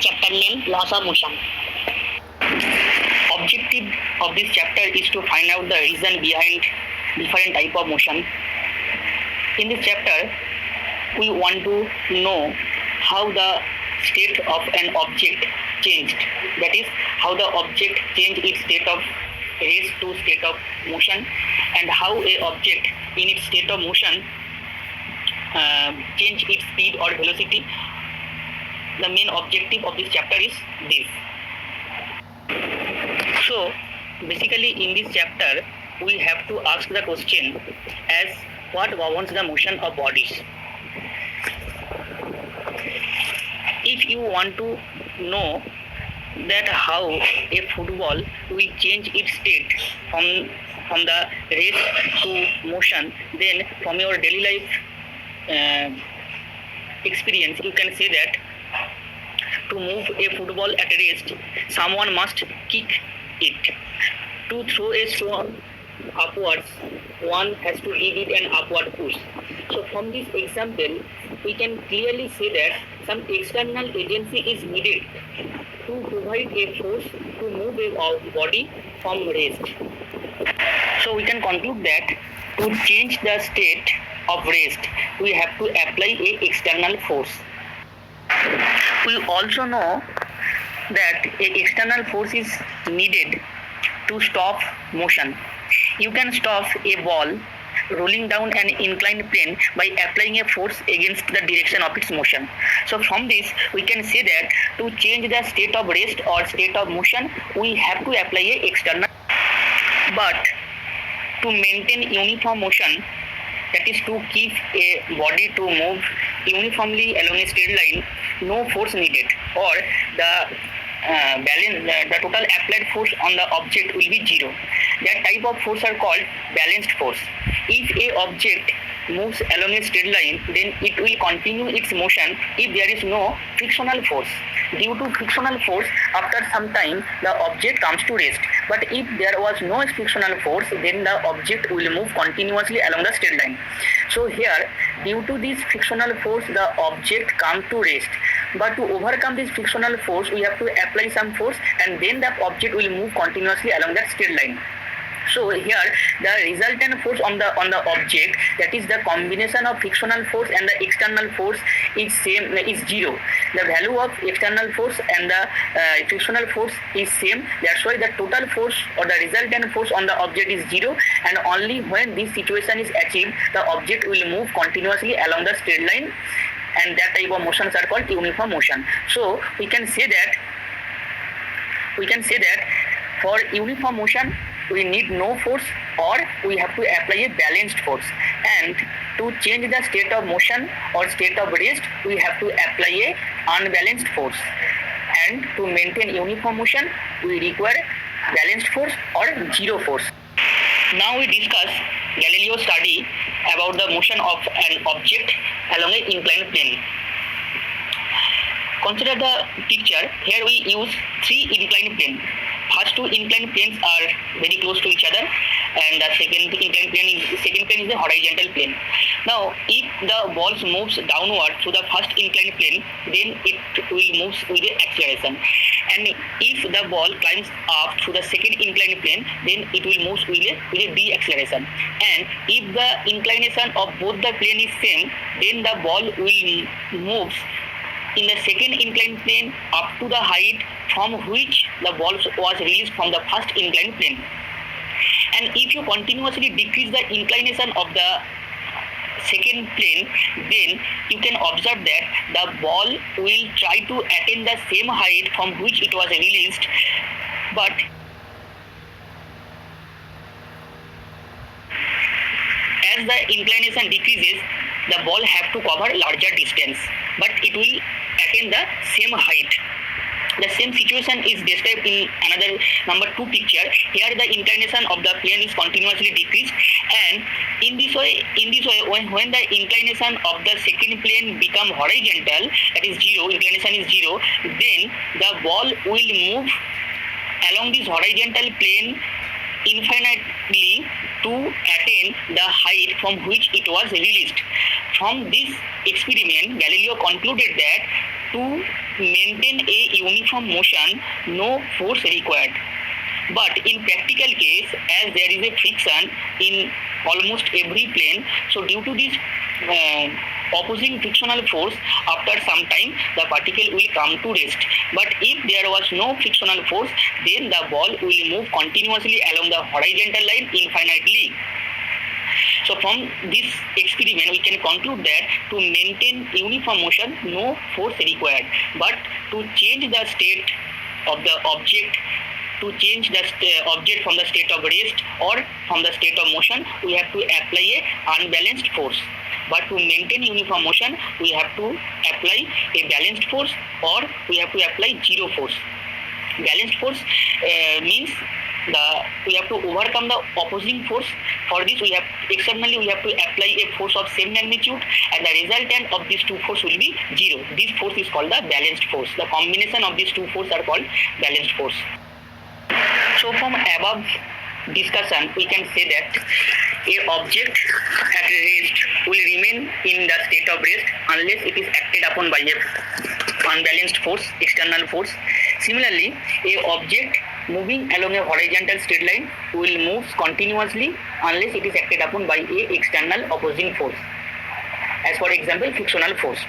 Chapter name Laws of Motion. Objective of this chapter is to find out the reason behind different type of motion. In this chapter, we want to know how the state of an object changed. That is, how the object changed its state of rest to state of motion, and how a object in its state of motion change its speed or velocity. The main objective of this chapter is this. So basically in this chapter we have to ask the question as what governs the motion of bodies. If you want to know that how a football will change its state from the rest to motion, then from your daily life experience you can say that to move a football at rest, someone must kick it. To throw a stone upwards, one has to give it an upward push. So from this example, we can clearly say that some external agency is needed to provide a force to move a body from rest. So we can conclude that to change the state of rest, we have to apply a external force. We also know that an external force is needed to stop motion. You can stop a ball rolling down an inclined plane by applying a force against the direction of its motion. So from this we can say that to change the state of rest or state of motion, we have to apply a external. But to maintain uniform motion, that is to keep a body to move uniformly along a straight line, no force needed, or the total applied force on the object will be zero. That type of force are called balanced force. If a object moves along a straight line, then it will continue its motion if there is no frictional force. Due to frictional force, after some time the object comes to rest. But if there was no frictional force, then the object will move continuously along the straight line. So here, due to this frictional force, the object comes to rest. But to overcome this frictional force, we have to apply some force, and then the object will move continuously along that straight line. So here the resultant force on the object, that is the combination of frictional force and the external force, is zero. The value of external force and the frictional force is same. That's why the total force or the resultant force on the object is zero, and only when this situation is achieved, the object will move continuously along the straight line, and that type of motions are called uniform motion. So we can say that for uniform motion we need no force, or we have to apply a balanced force. And to change the state of motion or state of rest, we have to apply a unbalanced force. And to maintain uniform motion, we require balanced force or zero force. Now we discuss Galileo's study about the motion of an object along an inclined plane. Consider the picture. Here we use three inclined planes. First two inclined planes are very close to each other, and the second plane is the horizontal plane. Now, if the ball moves downward to the first inclined plane, then it will move with the acceleration. And if the ball climbs up to the second inclined plane, then it will move with a deceleration. And if the inclination of both the plane is same, then the ball will move in the second inclined plane up to the height from which the ball was released from the first inclined plane. And if you continuously decrease the inclination of the second plane, then you can observe that the ball will try to attain the same height from which it was released, but as the inclination decreases, the ball have to cover larger distance, but it will attain the same height. The same situation is described in another number 2 picture. Here the inclination of the plane is continuously decreased, and in this way when the inclination of the second plane become horizontal, that is zero, inclination is zero, then the ball will move along this horizontal plane infinitely to attain the height from which it was released. From this experiment, Galileo concluded that To maintain a uniform motion, no force required. But in practical case, as there is a friction in almost every plane, so due to this opposing frictional force, after some time the particle will come to rest. But if there was no frictional force, then the ball will move continuously along the horizontal line infinitely. So from this experiment, we can conclude that to maintain uniform motion, no force required. But to change the state of the object, to change the object from the state of rest or from the state of motion, we have to apply a unbalanced force. But to maintain uniform motion, we have to apply a balanced force or we have to apply zero force. Balanced force means we have to overcome the opposing force. For this, we have to apply a force of same magnitude, and the resultant of these two forces will be zero. This force is called the balanced force. The combination of these two forces are called balanced force. So from above discussion, we can say that a object at rest will remain in the state of rest unless it is acted upon by a unbalanced force, external force. Similarly, a object moving along a horizontal straight line will move continuously unless it is acted upon by a external opposing force. As for example, frictional force.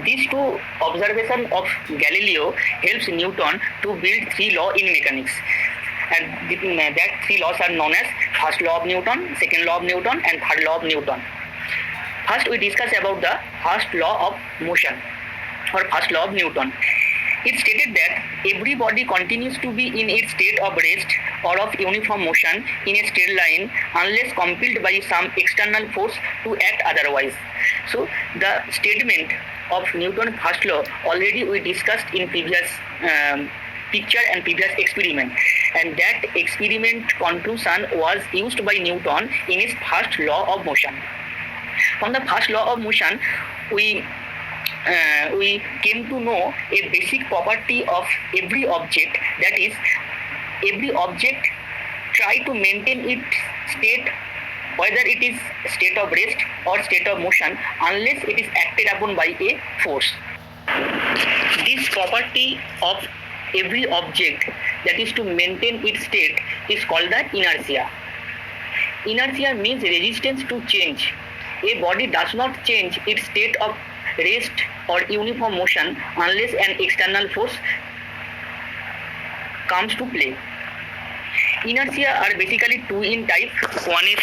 These two observations of Galileo helps Newton to build three laws in mechanics. And that three laws are known as first law of Newton, second law of Newton, and third law of Newton. First, we discuss about the first law of motion or first law of Newton. It stated that every body continues to be in its state of rest or of uniform motion in a straight line unless compelled by some external force to act otherwise. So the statement of Newton's first law already we discussed in previous picture and previous experiment, and that experiment conclusion was used by Newton in his first law of motion. From the first law of motion, we came to know a basic property of every object, that is, every object try to maintain its state, whether it is state of rest or state of motion, unless it is acted upon by a force. This property of every object, that is to maintain its state, is called the inertia. Inertia means resistance to change. A body does not change its state of rest or uniform motion unless an external force comes to play. Inertia are basically two in type. One is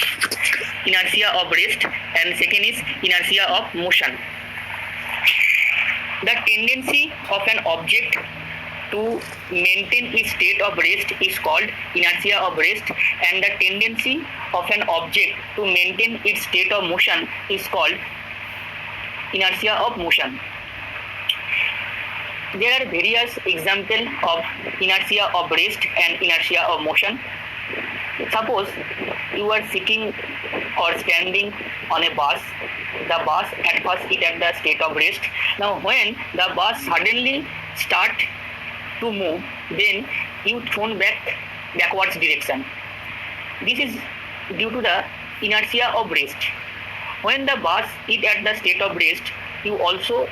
inertia of rest and second is inertia of motion. The tendency of an object to maintain its state of rest is called inertia of rest, and the tendency of an object to maintain its state of motion is called inertia of motion. There are various examples of inertia of rest and inertia of motion. Suppose you are sitting or standing on a bus. The bus at first is at the state of rest. Now when the bus suddenly start to move, then you thrown backwards direction. This is due to the inertia of rest. When the bus is at the state of rest, you also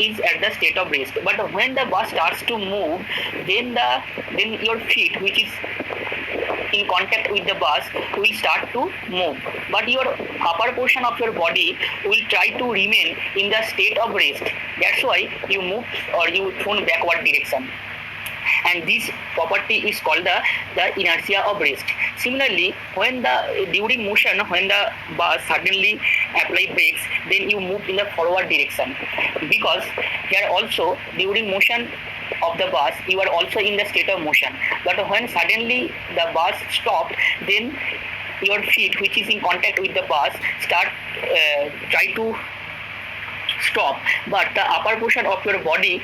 is at the state of rest. But when the bus starts to move, then your feet, which is in contact with the bus, will start to move. But your upper portion of your body will try to remain in the state of rest. That's why you move or you thrown backward direction. And this property is called the inertia of rest. Similarly, during motion, when the bus suddenly apply brakes, then you move in the forward direction. Because here also during motion of the bus, you are also in the state of motion. But when suddenly the bus stopped, then your feet, which is in contact with the bus, try to stop. But the upper portion of your body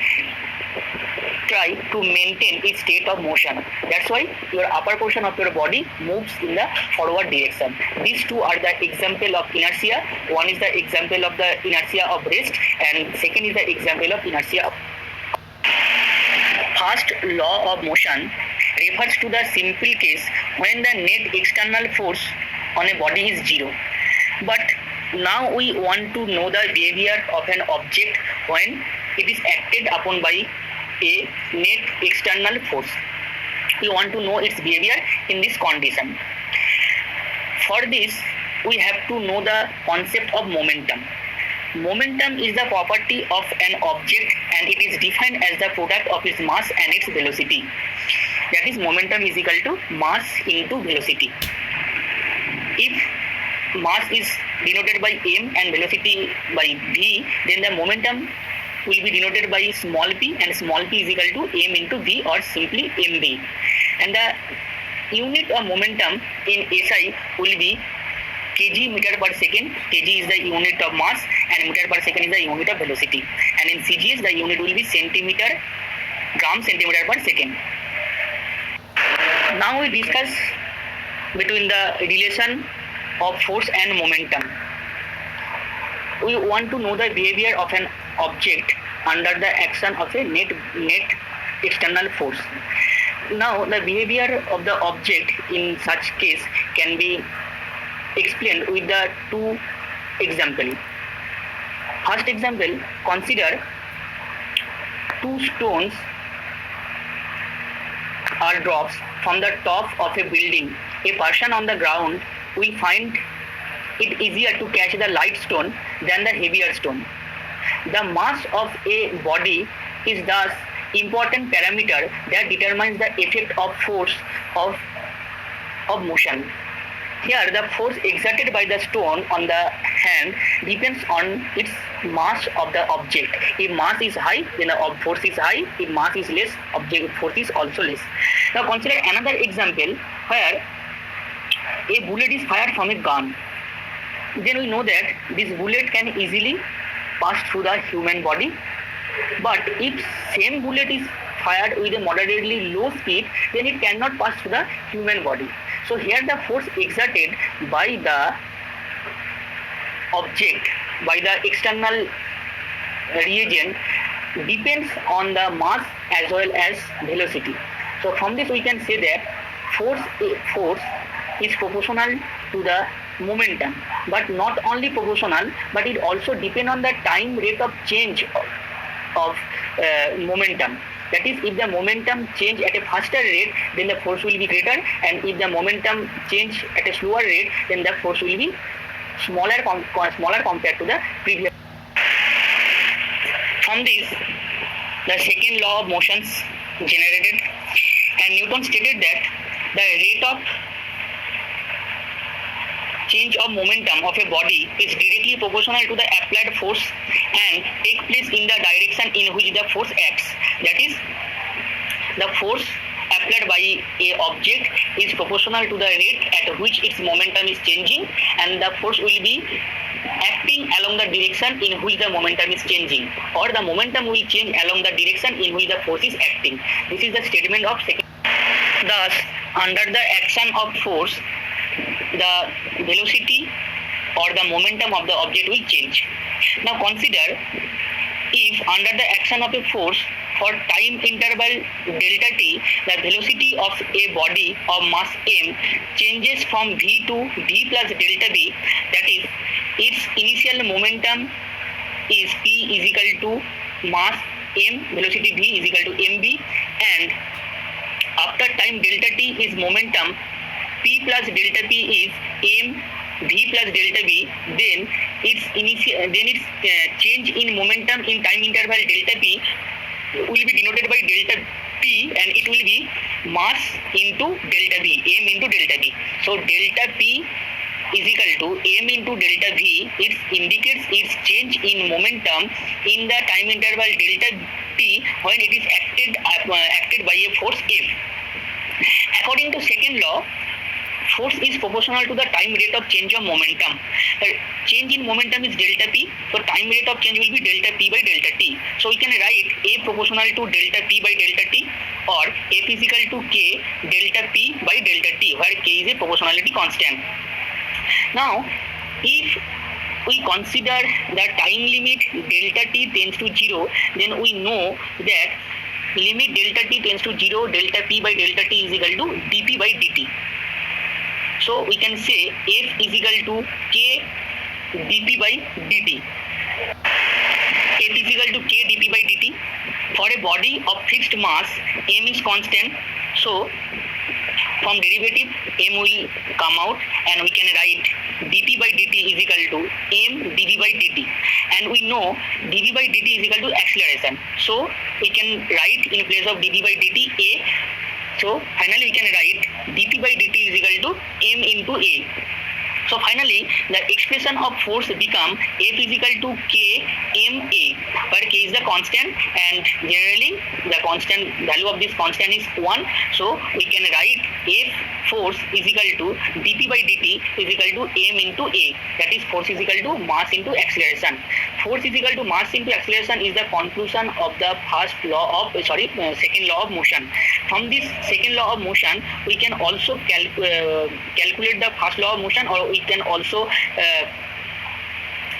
try to maintain its state of motion. That's why your upper portion of your body moves in the forward direction. These two are the example of inertia. One is the example of the inertia of rest, and second is the example of inertia of. First law of motion refers to the simple case when the net external force on a body is zero. But now we want to know the behavior of an object when it is acted upon by a net external force. We want to know its behavior in this condition. For this, we have to know the concept of momentum. Momentum is the property of an object and it is defined as the product of its mass and its velocity. That is, momentum is equal to mass into velocity. If mass is denoted by m and velocity by v, then the momentum will be denoted by small p, and small p is equal to m into v, or simply mv. And the unit of momentum in SI will be kg meter per second. Kg is the unit of mass and meter per second is the unit of velocity. And in CGS the unit will be gram centimeter per second. Now we discuss between the relation of force and momentum. We want to know the behavior of an object under the action of a net external force. Now the behavior of the object in such case can be explained with the two examples. First example, consider two stones are drops from the top of a building. A person on the ground will find it easier to catch the light stone than the heavier stone. The mass of a body is thus important parameter that determines the effect of force of motion. Here, the force exerted by the stone on the hand depends on its mass of the object. If mass is high, then the force is high. If mass is less, object force is also less. Now consider another example where a bullet is fired from a gun. Then we know that this bullet can easily pass through the human body. But if same bullet is fired with a moderately low speed, then it cannot pass through the human body. So here the force exerted by the object, by the external reagent, depends on the mass as well as velocity. So from this we can say that force is proportional to the momentum, but not only proportional, but it also depends on the time rate of change of momentum. That is, if the momentum change at a faster rate, then the force will be greater, and if the momentum change at a slower rate, then the force will be smaller compared to the previous. From this, the second law of motions generated, and Newton stated that the rate of change of momentum of a body is directly proportional to the applied force and take place in the direction in which the force acts. That is, the force applied by a object is proportional to the rate at which its momentum is changing, and the force will be acting along the direction in which the momentum is changing, or the momentum will change along the direction in which the force is acting. This is the statement of second. Thus, under the action of force, the velocity or the momentum of the object will change. Now consider, if under the action of a force for time interval delta t, the velocity of a body of mass m changes from v to v plus delta v, that is, its initial momentum is p is equal to mass m, velocity v is equal to mv, and after time delta t is momentum, p plus delta p is m v plus delta v, then its change in momentum in time interval delta p will be denoted by delta p, and it will be mass into delta v, m into delta v. So delta p is equal to m into delta v. It indicates its change in momentum in the time interval delta t when it is acted by a force F. According to second law, force is proportional to the time rate of change of momentum. Change in momentum is delta p, so time rate of change will be delta p by delta t. So we can write A proportional to delta p by delta t, or F is equal to K delta p by delta t, where K is a proportionality constant. Now, if we consider the time limit delta t tends to 0, then we know that limit delta t tends to 0, delta p by delta t is equal to dp by dt. So we can say F is equal to K dp by dt. F is equal to k dp by dt. For a body of fixed mass, m is constant, so from derivative m will come out and we can write dp by dt is equal to m dv by dt, and we know dv by dt is equal to acceleration, so we can write in place of dv by dt a. So finally we can write dp by dt is equal to m into a. So finally the expression of force become F is equal to k ma, where k is the constant and generally the constant value of this constant is 1. So we can write F force is equal to dp by dt is equal to m into a, that is force is equal to mass into acceleration. Force is equal to mass into acceleration is the conclusion of the second law of motion. From this second law of motion we can also calculate the first law of motion, or we can also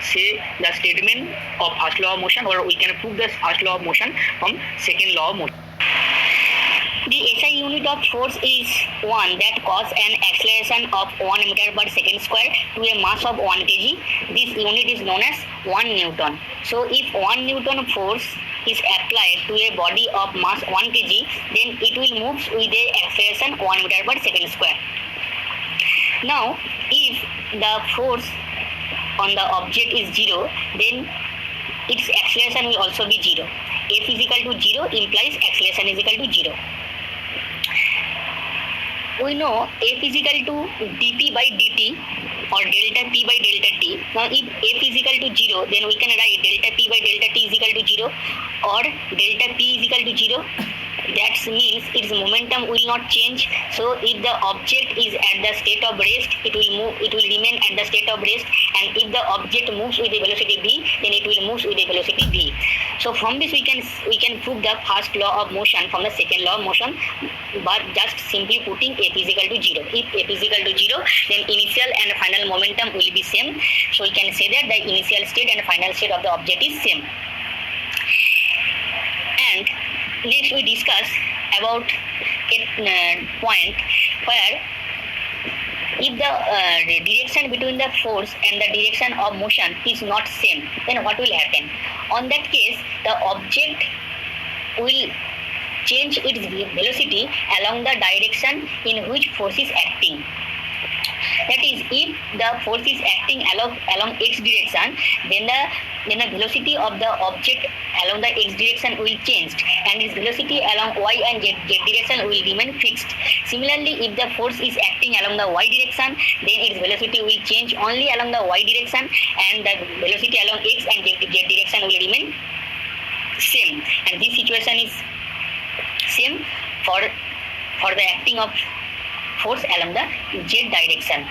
say the statement of first law of motion, or we can prove the first law of motion from second law of motion. The SI unit of force is one that causes an acceleration of 1 meter per second square to a mass of 1 kg. This unit is known as 1 Newton. So if 1 Newton force is applied to a body of mass 1 kg, then it will move with a acceleration 1 meter per second square. Now if the force on the object is 0, then its acceleration will also be 0. F is equal to 0 implies acceleration is equal to 0. We know F is equal to dp by dt or delta p by delta t. Now if F is equal to 0, then we can write delta p by delta t is equal to 0 or delta p is equal to 0. That means its momentum will not change. So if the object is at the state of rest, it will remain at the state of rest, and if the object moves with a velocity v, then it will move with a velocity v. So from this we can prove the first law of motion from the second law of motion, but just simply putting F is equal to 0. If F is equal to 0, then initial and final momentum will be same. So we can say that the initial state and final state of the object is same. And next we discuss about a point where if the direction between the force and the direction of motion is not same, then what will happen? On that case, the object will change its velocity along the direction in which force is acting. That is, if the force is acting along x direction, then the velocity of the object along the x direction will change, and its velocity along y and z direction will remain fixed. Similarly, if the force is acting along the y direction, then its velocity will change only along the y direction, and the velocity along x and z direction will remain same. And this situation is same for the acting of force along the z direction.